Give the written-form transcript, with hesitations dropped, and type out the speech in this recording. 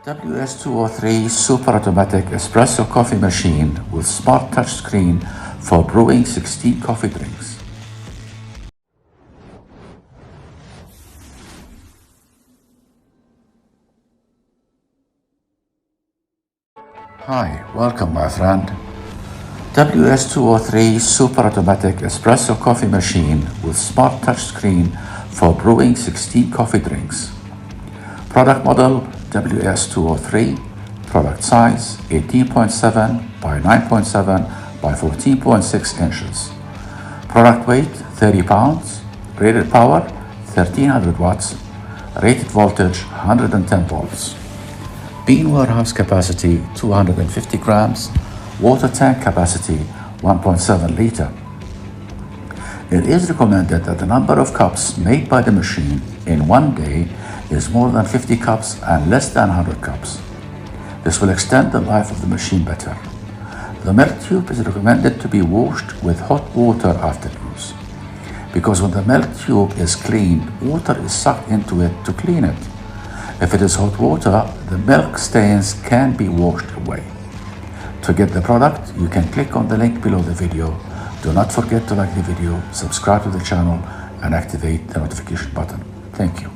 WS-203 super automatic espresso coffee machine with smart touchscreen for brewing 16 coffee drinks. Hi, welcome my friend. WS-203 super automatic espresso coffee machine with smart touchscreen for brewing 16 coffee drinks. Product model WS-203, product size 18.7 by 9.7 by 14.6 inches. Product weight 30 pounds, rated power 1300 watts, rated voltage 110 volts. Bean warehouse capacity 250 grams, water tank capacity 1.7 liter. It is recommended that the number of cups made by the machine in one day is more than 50 cups and less than 100 cups. This will extend the life of the machine better. The milk tube is recommended to be washed with hot water after use, because when the milk tube is cleaned, water is sucked into it to clean it. If it is hot water, the milk stains can be washed away. To get the product, you can click on the link below the video. Do not forget to like the video, subscribe to the channel, and activate the notification button. Thank you.